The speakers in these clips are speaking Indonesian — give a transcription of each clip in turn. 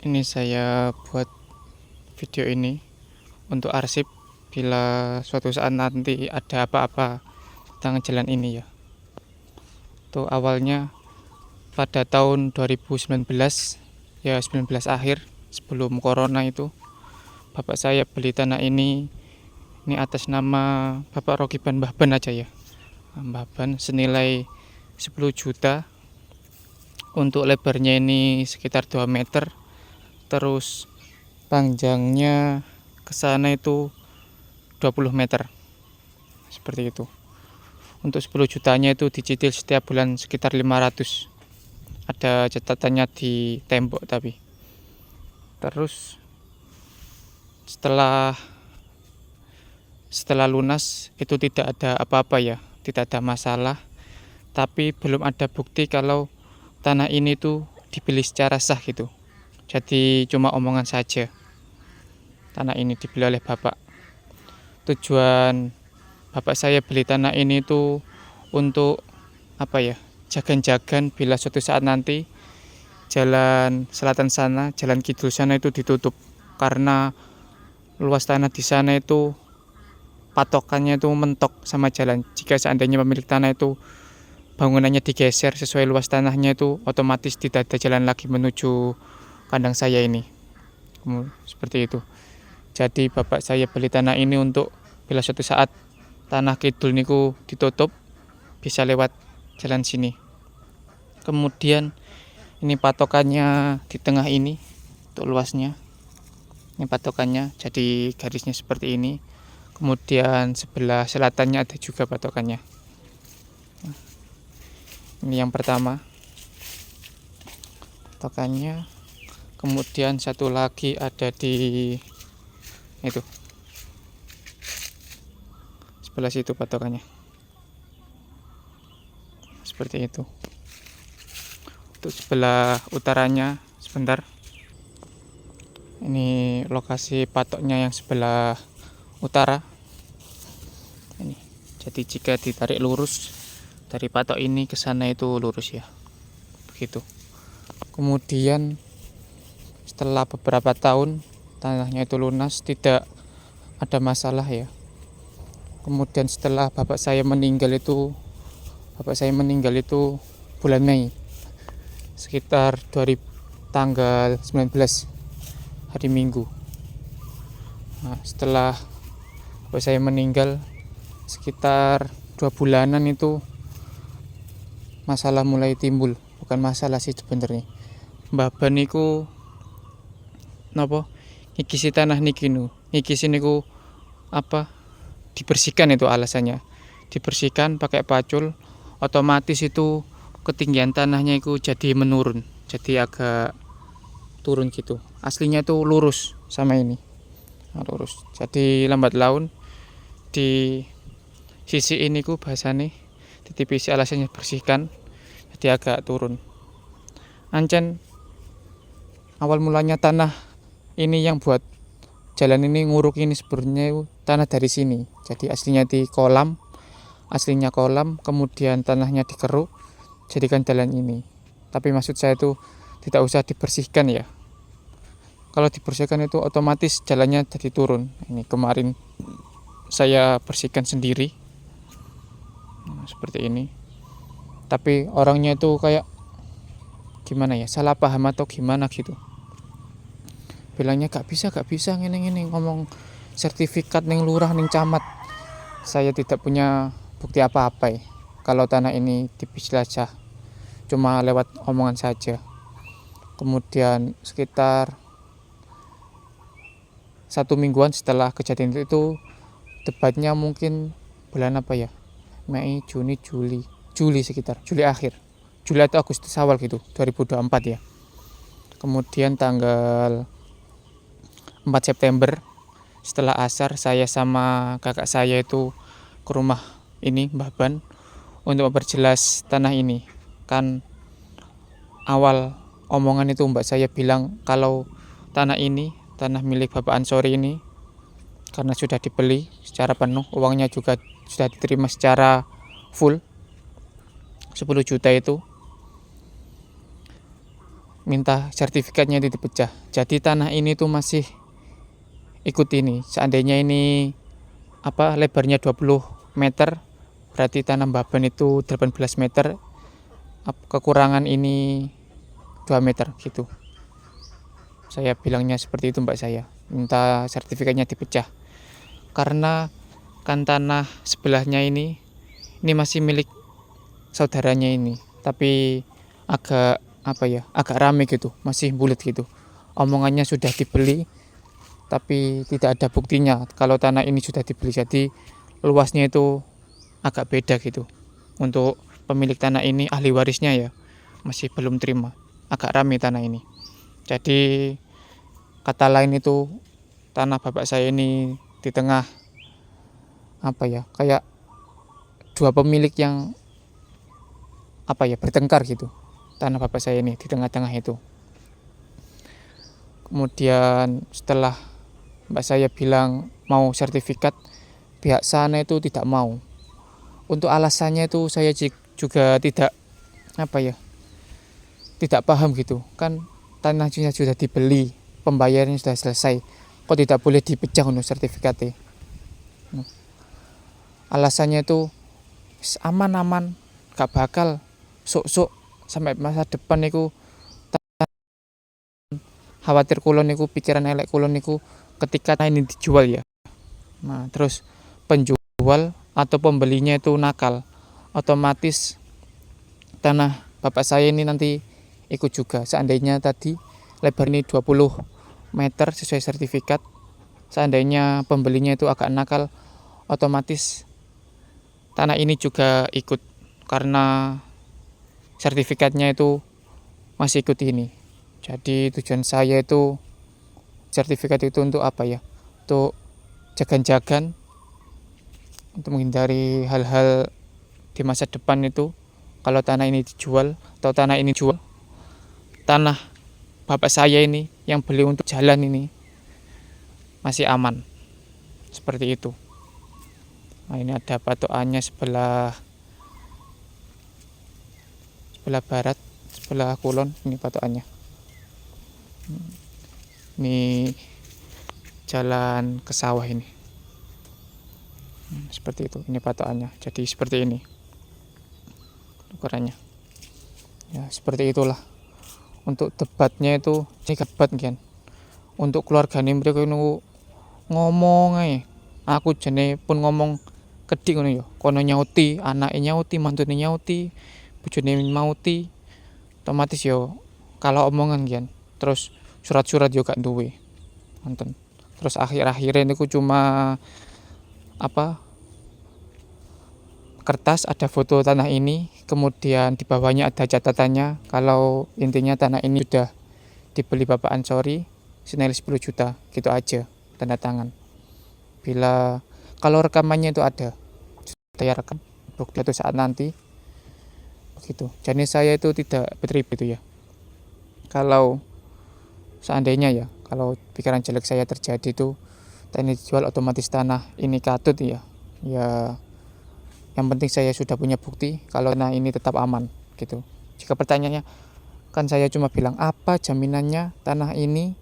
Ini saya buat video ini untuk arsip bila suatu saat nanti ada apa-apa tentang jalan ini ya. Itu awalnya pada tahun 2019 ya, 19 akhir sebelum corona itu bapak saya beli tanah ini atas nama Bapak Rokiban Mbah Ban aja ya. Mbah Ban senilai 10 juta. Untuk lebarnya ini sekitar 2 meter. Terus panjangnya ke sana itu 20 meter. Seperti itu. Untuk 10 jutanya itu dicicil setiap bulan sekitar 500. Ada catatannya di tembok tapi. Terus setelah lunas itu tidak ada apa-apa ya, tidak ada masalah. Tapi belum ada bukti kalau tanah ini tuh dibeli secara sah gitu. Jadi cuma omongan saja. Tanah ini dibeli oleh bapak. Tujuan bapak saya beli tanah ini tuh untuk apa ya? Jagan-jagan bila suatu saat nanti jalan selatan sana, jalan kidul sana itu ditutup karena luas tanah di sana itu patokannya itu mentok sama jalan. Jika seandainya pemilik tanah itu bangunannya digeser sesuai luas tanahnya itu otomatis tidak ada jalan lagi menuju kandang saya ini. Seperti itu. Jadi bapak saya beli tanah ini untuk bila suatu saat tanah kidul niku ditutup bisa lewat jalan sini. Kemudian ini patokannya di tengah ini untuk luasnya. Ini patokannya, jadi garisnya seperti ini. Kemudian sebelah selatannya ada juga patokannya. Ini yang pertama patokannya. Kemudian satu lagi ada di itu sebelah situ patokannya. Seperti itu. Untuk sebelah utaranya sebentar. Ini lokasi patoknya yang sebelah utara. Ini. Jadi jika ditarik lurus dari patok ini ke sana itu lurus ya. Begitu. Kemudian setelah beberapa tahun tanahnya itu lunas, tidak ada masalah ya. Kemudian setelah bapak saya meninggal itu bulan Mei sekitar tanggal 19 hari Minggu. Nah, setelah bapak saya meninggal sekitar 2 bulanan itu masalah mulai timbul. Bukan masalah sih sebenarnya. Mbah Ban niku napa ngikisi tanah niki ngikisi niku apa dibersihkan, itu alasannya dibersihkan pakai pacul, otomatis itu ketinggian tanahnya itu jadi menurun, jadi agak turun gitu. Aslinya tuh lurus sama ini, lurus, jadi lambat laun di sisi ini ku bahasane ditipisi, alasannya bersihkan jadi agak turun. Ancen awal mulanya tanah ini yang buat jalan ini nguruk ini sebenarnya tanah dari sini. Jadi aslinya kolam, kemudian tanahnya dikeruk jadikan jalan ini. Tapi maksud saya itu tidak usah dibersihkan ya. Kalau dibersihkan itu otomatis jalannya jadi turun. Ini kemarin saya bersihkan sendiri. Nah, seperti ini. Tapi orangnya itu kayak gimana ya, salah paham atau gimana gitu. Bilangnya gak bisa ngene ngomong sertifikat ning lurah ning camat. Saya tidak punya bukti apa-apa ya kalau tanah ini dipisah, cuma lewat omongan saja. Kemudian sekitar 1 mingguan setelah kejadian itu debatnya mungkin bulan apa ya, Mei, Juni, Juli sekitar Juli akhir, Juli atau Agustus awal gitu 2024 ya. Kemudian tanggal 4 September setelah asar saya sama kakak saya itu ke rumah ini Mbah Ban untuk memperjelas tanah ini. Kan awal omongan itu mbak saya bilang kalau tanah milik Bapak Ansori ini karena sudah dibeli secara penuh, uangnya juga sudah diterima secara full 10 juta itu. minta sertifikatnya itu dipecah. Jadi tanah ini tuh masih ikut ini. Seandainya ini lebarnya 20 meter, berarti tanah Baban itu 18 meter, kekurangan ini 2 meter gitu. Saya bilangnya seperti itu mbak saya, minta sertifikatnya dipecah. Karena kan tanah sebelahnya ini masih milik saudaranya ini, tapi agak agak rame gitu, masih bulat gitu. Omongannya sudah dibeli, tapi tidak ada buktinya kalau tanah ini sudah dibeli. Jadi luasnya itu agak beda gitu. Untuk pemilik tanah ini, ahli warisnya ya, masih belum terima. Agak rame tanah ini. Jadi kata lain itu tanah bapak saya ini di tengah kayak dua pemilik yang bertengkar gitu. Tanah bapak saya ini di tengah-tengah itu. Kemudian setelah mbak saya bilang mau sertifikat, pihak sana itu tidak mau. Untuk alasannya itu saya juga tidak tidak paham gitu. Kan tanahnya sudah dibeli, pembayarannya sudah selesai, kok tidak boleh dipecah untuk sertifikatnya. Alasannya itu aman-aman, gak bakal sok-sok sampai masa depan niku khawatir kulon niku, pikiran elek kulon niku ketika ini dijual ya. Nah, terus penjual atau pembelinya itu nakal, otomatis tanah bapak saya ini nanti ikut juga. Seandainya tadi lebar ini 20 meter sesuai sertifikat, seandainya pembelinya itu agak nakal, otomatis tanah ini juga ikut, karena sertifikatnya itu masih ikut ini. Jadi tujuan saya itu sertifikat itu untuk untuk jagan-jagan, untuk menghindari hal-hal di masa depan itu. Kalau tanah ini dijual atau tanah ini jual, tanah bapak saya ini yang beli untuk jalan ini masih aman. Seperti itu. Nah, ini ada patokannya sebelah barat, sebelah kulon, ini patokannya. Ini jalan ke sawah ini. Seperti itu, ini patokannya. Jadi seperti ini ukurannya. Ya, seperti itulah. Untuk debatnya itu debat kan. Untuk keluarga ini mereka ngomong aja. Aku jene pun ngomong kedik ngono ya. Kono nyauti, anake nyauti, mantune nyauti, bojone mauti. Otomatis yo kalau omongan kan. Terus surat-surat yo gak duwe. Nonton. Terus akhir-akhirnya niku cuma kertas, ada foto tanah ini, kemudian di bawahnya ada catatannya kalau intinya tanah ini sudah dibeli Bapak Ansori senilai 10 juta, gitu aja, tanda tangan. Kalau rekamannya itu ada, saya rekam bukti atau saat nanti begitu. Jadi saya itu tidak bertrip itu ya. Kalau seandainya ya, kalau pikiran jelek saya terjadi itu tanah dijual, otomatis tanah ini katut ya. Ya yang penting saya sudah punya bukti kalau tanah ini tetap aman gitu. Jika pertanyaannya, kan saya cuma bilang apa jaminannya tanah ini,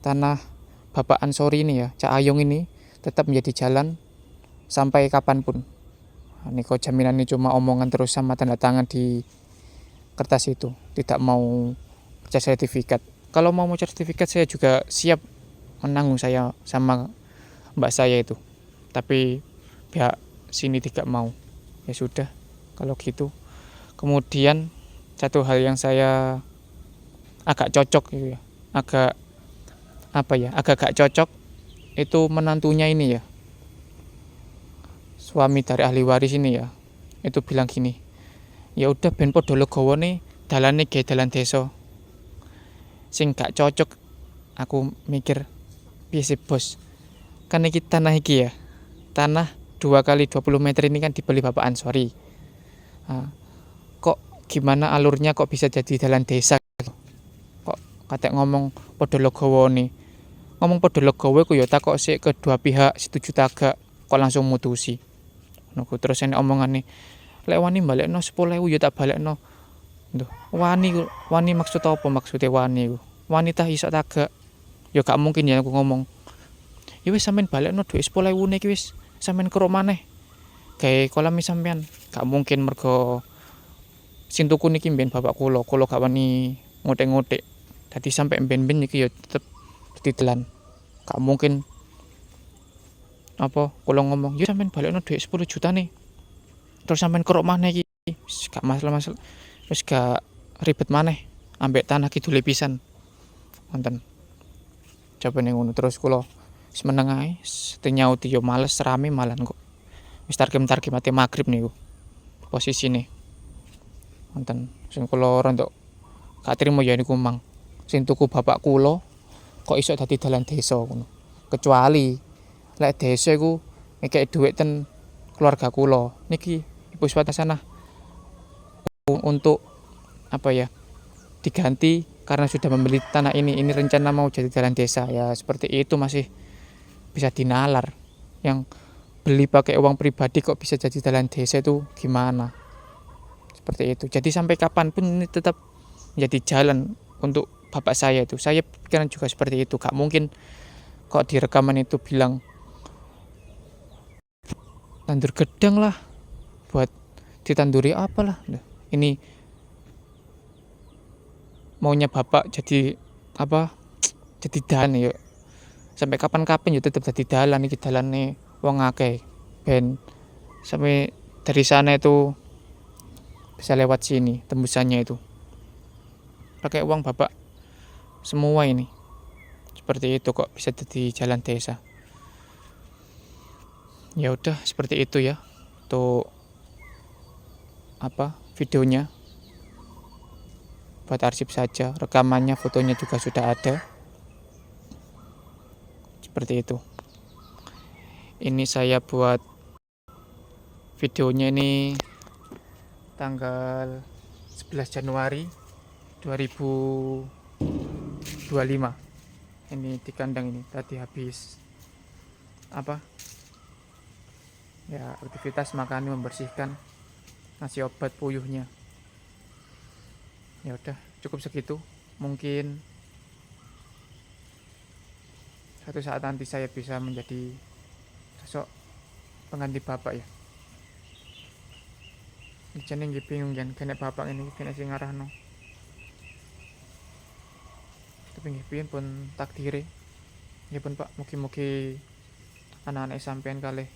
tanah Bapak Ansori ini ya, Cak Ayung ini tetap menjadi jalan sampai kapanpun. Ini kok jaminan ini cuma omongan terus sama tanda tangan di kertas itu, tidak mau percaya sertifikat. Kalau mau sertifikat saya juga siap menanggung saya sama mbak saya itu, tapi pihak sini tidak mau. Ya sudah kalau gitu. Kemudian satu hal yang saya agak cocok gitu ya, agak gak cocok itu menantunya ini ya, suami dari ahli waris ini ya, itu bilang gini, ya udah ben podo legowo nih dalane ge dalan desa. Sing gak cocok aku mikir, piye sih bos, kan iki tanah iki ya, tanah 2 kali 20 meter ini kan dibeli Bapak Ansori. Nah, kok gimana alurnya kok bisa jadi jalan desa? Kok kata ngomong podo legowo nih. Ngomong podo legowo ku ya takok sik kedua pihak setuju tagak, kok langsung mutusi. Terus ini omongan nih, lek wani balekno 10.000 ya tak balekno. Duh, wani maksud apa maksudnya wani ku? Wani tah iso ta gak? Ya gak mungkin ya aku ngomong. Ya wis sampean balekno dhuwit 10.000 iki wis. Sampean keruk maneh. Gawe kolam sampean. Gak mungkin mergo sing tuku niki mben bapak kula gak wani ngotek-ngotek. Dadi sampe mben-mben iki ya tetep ditelan. Gak mungkin apa kula ngomong, "Ya sampean balekno dhuwit 10 juta nih." Terus sampean keruk maneh iki. Wis gak masalah, wis gak ribet maneh. Ambek tanah kidule pisan. Wonten. Jawabane ngono terus kula wis meneng ae, nyauti yo males rame malan kok. Wis targem-targem ate magrib niku posisine. Wonten sing kula rondok gak trimo ya niku mang. Sing tuku bapak kula kok iso dadi dalan desa ngono. Kecuali lek desa iku ngekeki dhuwit ten keluarga kula. Niki Ibu Swatasana untuk apa ya? Diganti karena sudah membeli tanah ini rencana mau jadi jalan desa ya seperti itu masih bisa dinalar. Yang beli pakai uang pribadi kok bisa jadi jalan desa itu gimana? Seperti itu. Jadi sampai kapanpun ini tetap menjadi jalan untuk bapak saya itu. Saya pikiran juga seperti itu. Gak mungkin kok di rekaman itu bilang tandur gedang lah buat ditanduri apalah. Nah, ini maunya bapak jadi apa? Jadi dalan ya. Sampai kapan-kapan ya tetap jadi dalan iki dalane wong akeh. Ben sampai dari sana itu bisa lewat sini tembusannya itu. Pakai uang bapak semua ini. Seperti itu kok bisa jadi jalan desa. Ya udah seperti itu ya. Untuk apa? Videonya buat arsip saja, rekamannya, fotonya juga sudah ada. Seperti itu. Ini saya buat videonya ini tanggal 11 Januari 2025. Ini di kandang ini tadi habis apa? Ya, aktivitas makan membersihkan, ngasih obat puyuhnya. Ya udah, cukup segitu. Mungkin suatu saat nanti saya bisa menjadi sosok pengganti bapak ya. Jane nggih bingung kan kene bapak ini kene sing ngarahno. Tapi nggih piyen pun takdire. Nggih pun Pak, mugi-mugi anak-anak sampean kalih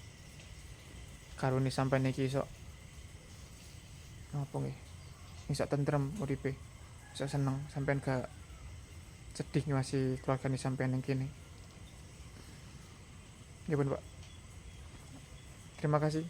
karuni sampean iki iso apa nggih? Iso tentrem uripe. Iso seneng sampean gak sedih masih keluargane sampean yang kene. Nggih pun Pak. Terima kasih.